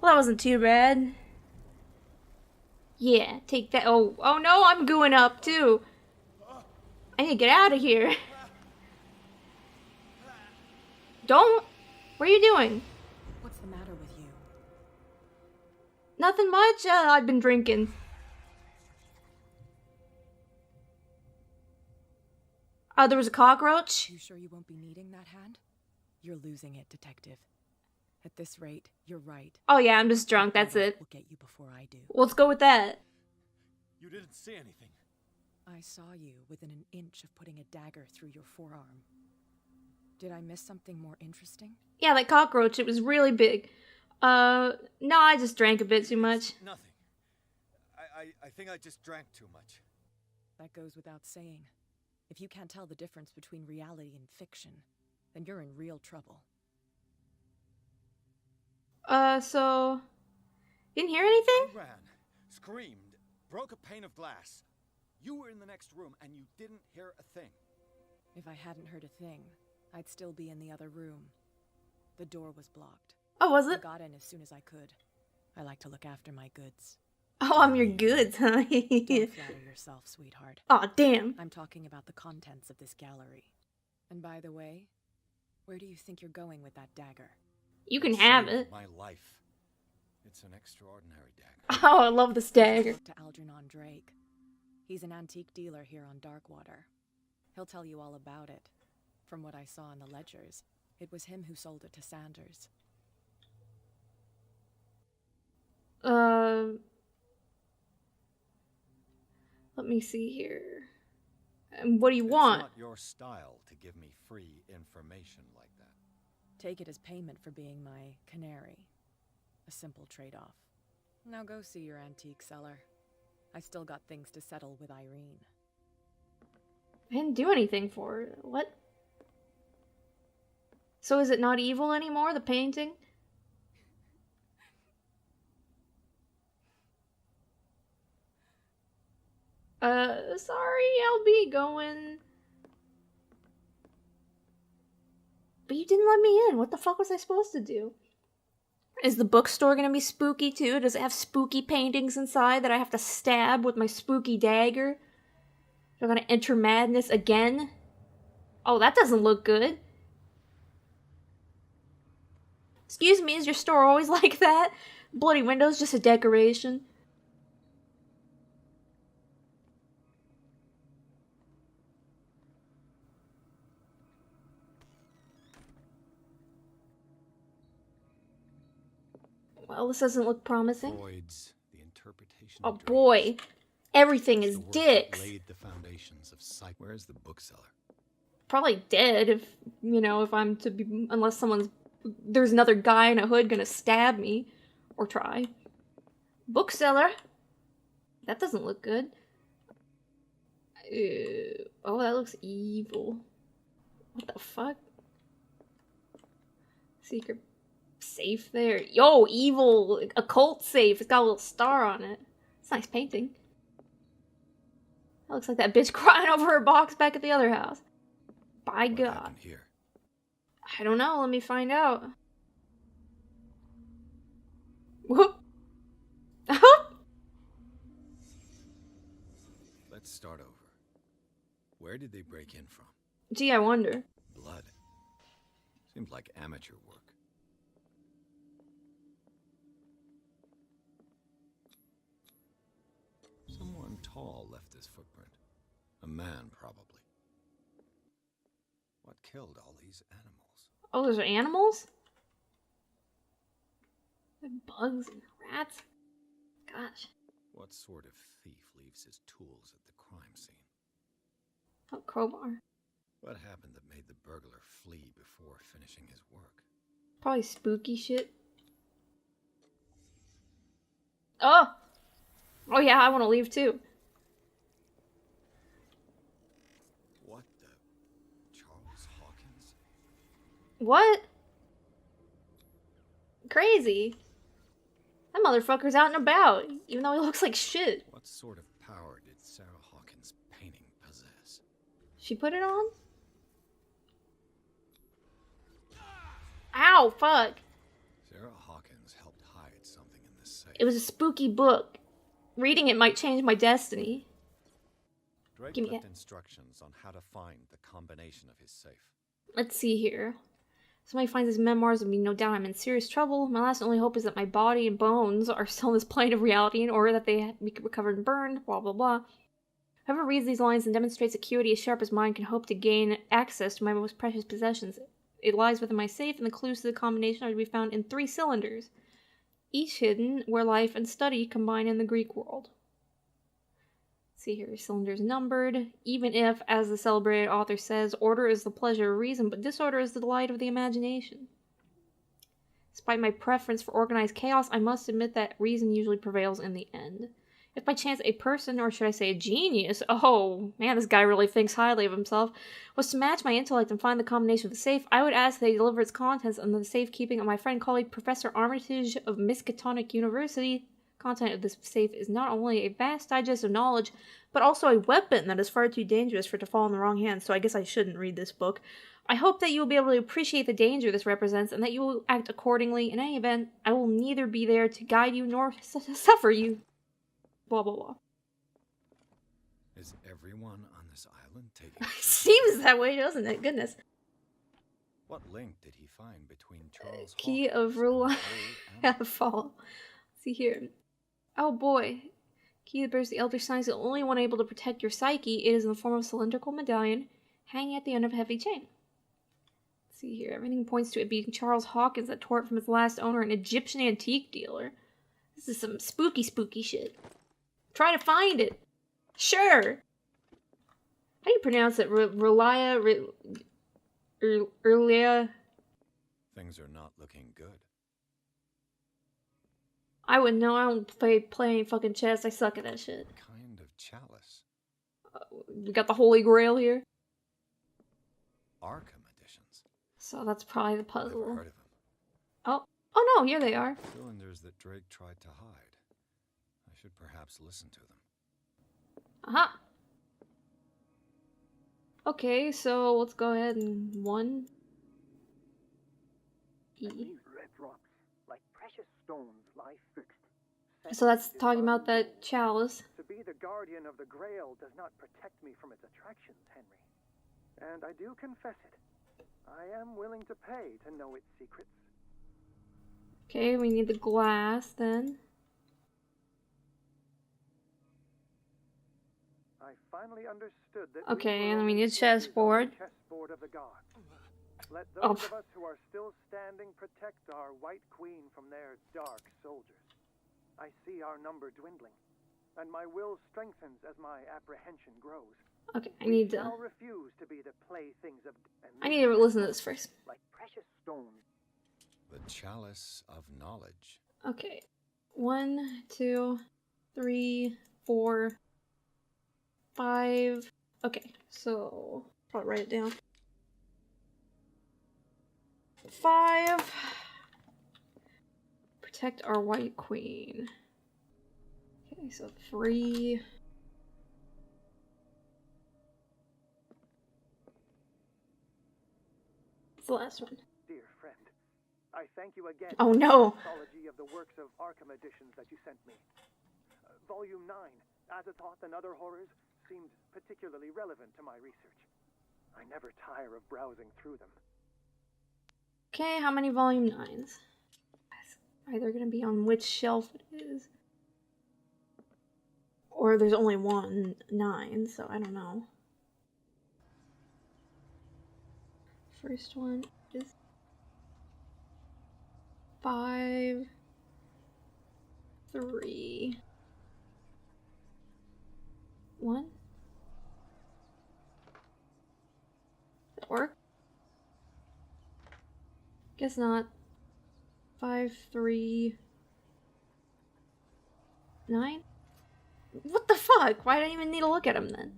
Well, that wasn't too bad. Yeah, take that. Oh, oh no, I'm going up too. I need to get out of here. Don't. What are you doing? What's the matter with you? Nothing much. I've been drinking. Oh, there was a cockroach? You sure you won't be needing that hand? You're losing it, Detective. At this rate, you're right. Oh yeah, I'm just drunk, that's it. We'll get you before I do. Let's go with that. You didn't see anything. I saw you within an inch of putting a dagger through your forearm. Did I miss something more interesting? Yeah, that cockroach, it was really big. No, I just drank a bit too much. Nothing. I think I just drank too much. That goes without saying. If you can't tell the difference between reality and fiction, then you're in real trouble. So... Didn't hear anything? I ran, screamed, broke a pane of glass. You were in the next room and you didn't hear a thing. If I hadn't heard a thing, I'd still be in the other room. The door was blocked. Oh, was I it? got in as soon as I could. I like to look after my goods. Oh, I'm your goods, huh? Don't flatter yourself, sweetheart. Aw, damn. I'm talking about the contents of this gallery. And by the way, where do you think you're going with that dagger? You can have Saved it. my life. It's an extraordinary dagger. Oh, I love this dagger. Talk to Algernon Drake. He's an antique dealer here on Darkwater. He'll tell you all about it. From what I saw in the ledgers, it was him who sold it to Sanders. Let me see here. What do you want? It's not your style to give me free information like that. Take it as payment for being my canary. A simple trade-off. Now go see your antique seller. I still got things to settle with Irene. I didn't do anything for her. What? So is it not evil anymore, the painting? Sorry, I'll be going. But you didn't let me in. What the fuck was I supposed to do? Is the bookstore gonna be spooky too? Does it have spooky paintings inside that I have to stab with my spooky dagger? Am I gonna enter madness again? Oh, that doesn't look good. Excuse me, is your store always like that? Bloody windows, just a decoration. Well, this doesn't look promising. Freud's The Interpretation Oh of Dreams. boy, everything is The work that dicks. laid the foundations of psych. Where's the bookseller? Probably dead if, you know, if I'm to be, unless there's another guy in a hood gonna stab me. Or try. Bookseller? That doesn't look good. Oh, that looks evil. What the fuck? Secret safe there. Yo, evil occult safe. It's got a little star on it. It's a nice painting. That looks like that bitch crying over her box back at the other house. By What God. happened here? I don't know. Let me find out. Whoop. Let's start over. Where did they break in from? Gee, I wonder. Blood. Seemed like amateur work. Someone tall left this footprint. A man, probably. What killed all these animals? Oh, those are animals? Bugs and rats? Gosh. What sort of thief leaves his tools at the crime scene? Oh, crowbar. What happened that made the burglar flee before finishing his work? Probably spooky shit. Oh! Oh yeah, I want to leave too. What the? Charles Hawkins? What? Crazy. That motherfucker's out and about, even though he looks like shit. What sort of power did Sarah Hawkins' painting possess? She put it on? Ow, fuck. Sarah Hawkins helped hide some It was a spooky book. Reading it might change my destiny. Drake Give me left it. instructions on how to find the combination of his safe. Let's see here. Somebody finds his memoirs and me no doubt I'm in serious trouble. My last and only hope is that my body and bones are still in this plane of reality in order that they be recovered and burned, blah blah blah. Whoever reads these lines and demonstrates acuity as sharp as mine can hope to gain access to my most precious possessions. It lies within my safe, and the clues to the combination are to be found in 3 cylinders, each hidden where life and study combine in the Greek world. See here, cylinders numbered. Even if, as the celebrated author says, order is the pleasure of reason, but disorder is the delight of the imagination. Despite my preference for organized chaos, I must admit that reason usually prevails in the end. If by chance a person, or should I say a genius, oh man, this guy really thinks highly of himself, was to match my intellect and find the combination of the safe, I would ask that he deliver its contents under the safekeeping of my friend colleague Professor Armitage of Miskatonic University. Content of this safe is not only a vast digest of knowledge, but also a weapon that is far too dangerous for it to fall in the wrong hands, so I guess I shouldn't read this book. I hope that you will be able to appreciate the danger this represents, and that you will act accordingly. In any event, I will neither be there to guide you nor suffer you. Blah blah blah. Is everyone on this island taking... Seems that way, doesn't it? Goodness. What link did he find between Charles Key Hawkins of and Reliable Fall. See here. Oh boy. Key that bears the Elder Sign is the only one able to protect your psyche. It is in the form of a cylindrical medallion hanging at the end of a heavy chain. Let's see here. Everything points to it being Charles Hawkins that tore it from its last owner, an Egyptian antique dealer. This is some spooky shit. Try to find it. Sure. How do you pronounce it? Relia? Earlia? Things are not looking good. I wouldn't know. I don't play any fucking chess. I suck at that shit. What kind of chalice? We got the Holy Grail here. Arkham editions. So that's probably the Never puzzle. heard of them. Oh no, here they are. Cylinders that Drake tried to hide. I should perhaps listen to them. Aha. Okay, so let's go ahead and one. And these red rocks, like precious stones, lie fixed. So that's talking about that chalice. To be the guardian of the Grail does not protect me from its attractions, Henry. And I do confess it. I am willing to pay to know its secrets. Okay, we need the glass then. I finally understood that. Okay, and we need a chessboard. Chessboard of the gods. Let Oh. those of us who are still standing protect our White Queen from their dark soldiers. I see our number dwindling, and my will strengthens as my apprehension grows. Okay, I need Shall to. refuse to be the playthings of. I need to listen to this first. Like precious stones. The chalice of knowledge. Okay. 1, 2, 3, 4, 5. Okay, so probably write it down. 5. Protect our White Queen. Okay, so 3. What's the last one? Dear friend, I thank you again Oh, for no. the anthology of the works of Arkham editions that you sent me. Volume 9, Azathoth and Other Horrors, seemed particularly relevant to my research. I never tire of browsing through them. Okay, how many volume 9s? Either gonna be on which shelf it is. Or there's only one 9, so I don't know. First one is 5, 3, 1. Does that work? Guess not. 5, 3, 9? What the fuck? Why do I even need to look at them then?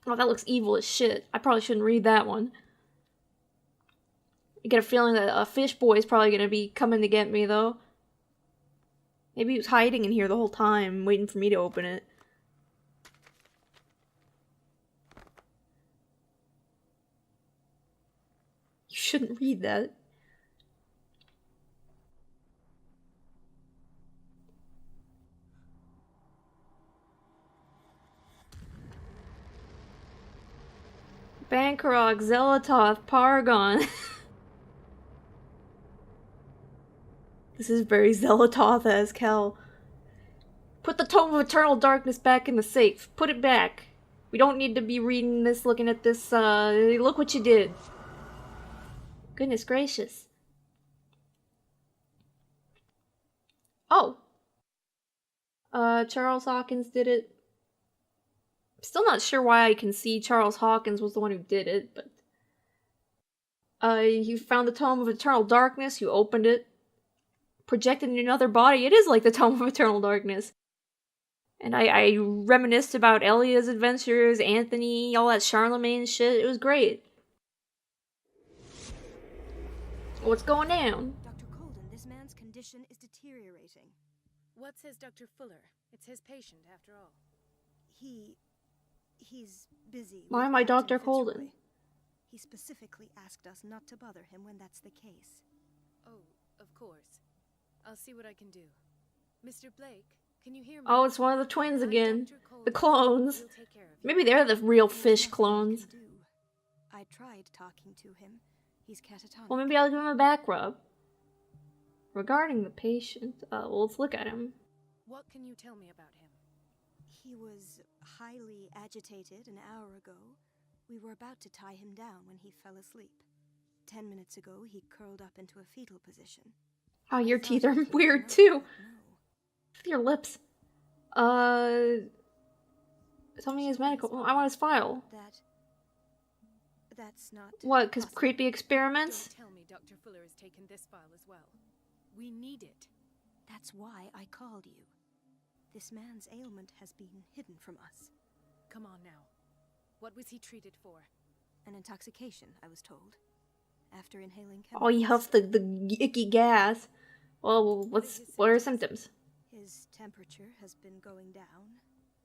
Oh, that looks evil as shit. I probably shouldn't read that one. I get a feeling that a fish boy is probably gonna be coming to get me, though. Maybe he was hiding in here the whole time, waiting for me to open it. You shouldn't read that. Bankarok, Zelatoth, Paragon. This is very Zelatoth-esque, hell. Put the Tome of Eternal Darkness back in the safe. Put it back. We don't need to be reading this, looking at this, look what you did. Goodness gracious. Oh. Charles Hawkins did it. Still not sure why I can see Charles Hawkins was the one who did it, but... you found the Tome of Eternal Darkness, you opened it. Projected in another body, it is like the Tome of Eternal Darkness. And I reminisced about Elia's adventures, Anthony, all that Charlemagne shit. It was great. What's going down? Dr. Colden, this man's condition is deteriorating. What says Dr. Fuller? It's his patient, after all. He's busy. Why with am I Captain Dr. Fitzroy. Colden? He specifically asked us not to bother him when that's the case. Oh, of course. I'll see what I can do. Mr. Blake, can you hear me? Oh, it's one of the twins I'm again. Dr. Colden. The clones. We'll take care of you. Maybe they're the real There's fish nothing we clones. can do. I tried talking to him. He's catatonic. Well, maybe I'll give him a back rub. Regarding the patient, well, let's look at him. What can you tell me about him? He was highly agitated an hour ago. We were about to tie him down when he fell asleep. 10 minutes ago, he curled up into a fetal position. Oh, your I thought teeth he are was weird no, too. no. Your lips. Tell me his medical. I want his file. That's not. What? Cause possible. creepy experiments? Don't tell me Dr. Fuller has taken this file as well. We need it. That's why I called you. This man's ailment has been hidden from us. Come on now. What was he treated for? An intoxication, I was told. After inhaling Oh, he chemicals. huffed the icky gas. Well, what are his symptoms? His temperature has been going down.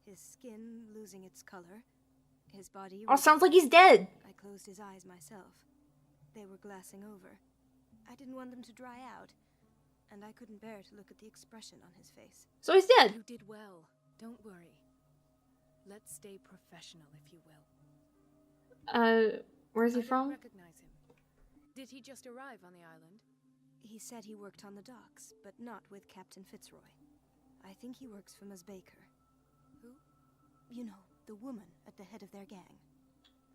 His skin losing its color. His body. Oh, sounds like he's dead. I closed his eyes myself. They were glassing over. I didn't want them to dry out, and I couldn't bear to look at the expression on his face. So he's dead. You did well. Don't worry. Let's stay professional, if you will. Where's he I don't from? recognize him. Did he just arrive on the island? He said he worked on the docks, but not with Captain Fitzroy. I think he works for Ms. Baker. Who? You know, the woman at the head of their gang.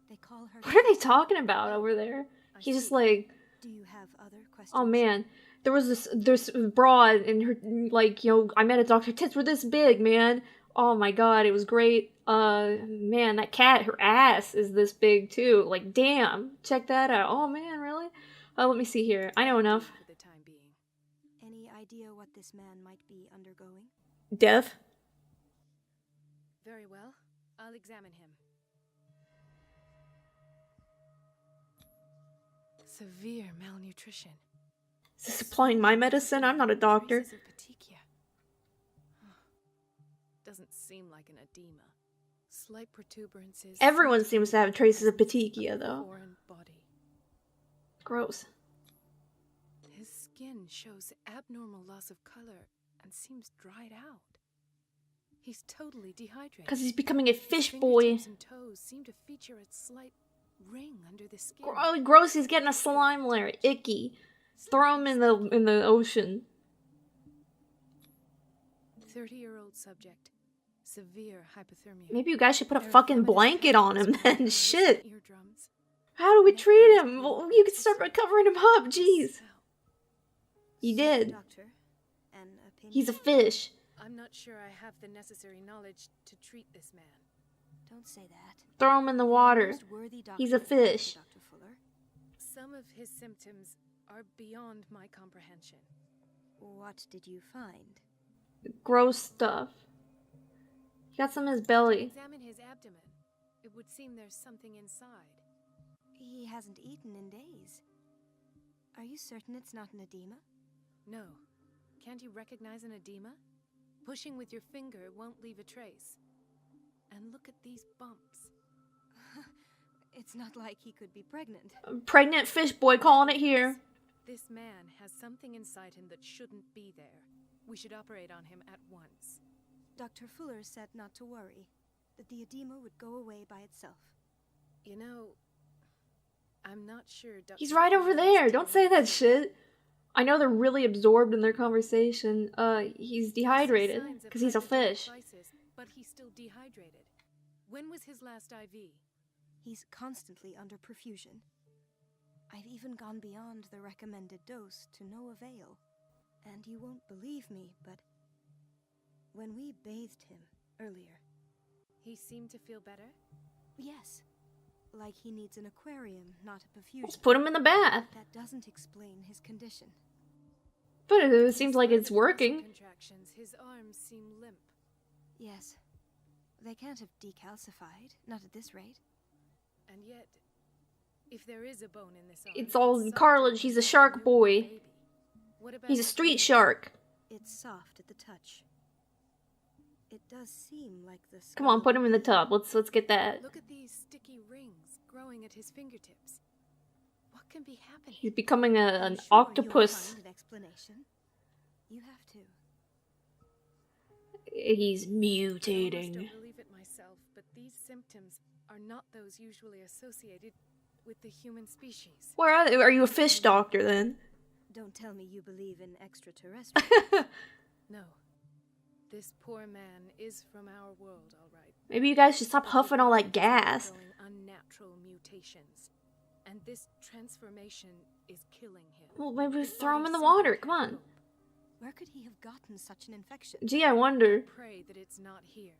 They call her... What are they talking about over there? I He's just see. like, Do you have other questions? oh man, there was this broad and her, like, you know, I met a doctor. Tits were this big, man. Oh my god, it was great. Man, that cat, her ass is this big too. Like, damn, check that out. Oh man, really? Let me see here. I know enough. For the time being. Any idea what this man might be undergoing? Death. Very well. I'll examine him. Severe malnutrition. Is this supplying my medicine? I'm not a doctor. Traces of petechia. Doesn't seem like an edema. Slight protuberances. Everyone seems to have traces of petechia, though. Foreign body. Gross. His skin shows abnormal loss of color and seems dried out. He's totally dehydrated. Because he's becoming a His fish boy. fingertips and toes seem to feature a slight ring under the skin. Oh, gross, he's getting a slime layer. Icky. Throw him in the ocean. 30-year-old subject. Severe hypothermia. Maybe you guys should put a fucking blanket on him then. Shit. Eardrums. How do we treat him? Well, you could start by covering him up. Jeez. He So, did. Doctor, an opinion? He's a fish. I'm not sure I have the necessary knowledge to treat this man. Don't say that. Throw him in the water. Most worthy He's a doctor, fish. Dr. Fuller. Some of his symptoms are beyond my comprehension. What did you find? Gross stuff. He got some in his belly. Examine his abdomen. It would seem there's something inside. He hasn't eaten in days. Are you certain it's not an edema? No. Can't you recognize an edema? Pushing with your finger won't leave a trace. And look at these bumps. It's not like he could be pregnant. Pregnant fish boy calling it here. This man has something inside him that shouldn't be there. We should operate on him at once. Dr. Fuller said not to worry, that the edema would go away by itself. You know, I'm not sure. He's right over there. Don't say that shit. I know they're really absorbed in their conversation. He's dehydrated because he's a fish. But he's still dehydrated. When was his last IV? He's constantly under perfusion. I've even gone beyond the recommended dose to no avail. And you won't believe me, but when we bathed him earlier... He seemed to feel better? Yes. Like he needs an aquarium, not a perfusion. Let's put him in the bath. That doesn't explain his condition. But it seems like it's working. Contractions. His arms seem limp. Yes. They can't have decalcified, not at this rate. And yet, if there is a bone in this arm, It's all cartilage. He's a shark boy. He's a street shark. It's soft at the touch. It does seem like the skull. Come on, put him in the tub. Let's get that. Look at these sticky rings growing at his fingertips. What can be happening? He's becoming an I'm sure octopus. you'll find an explanation. You have to. He's I almost mutating. don't believe it myself, but these symptoms are not those usually associated with the human species. Where are they? Are you a fish doctor then? Don't tell me you believe in extraterrestrials. No. This poor man is from our world, all right. Maybe you guys should stop huffing all that gas. Undergoing unnatural mutations. And this transformation is killing him. Well, maybe we His throw him body in the simply water. can't Come on. cope. Where could he have gotten such an infection? Gee, I wonder. Pray that it's not here.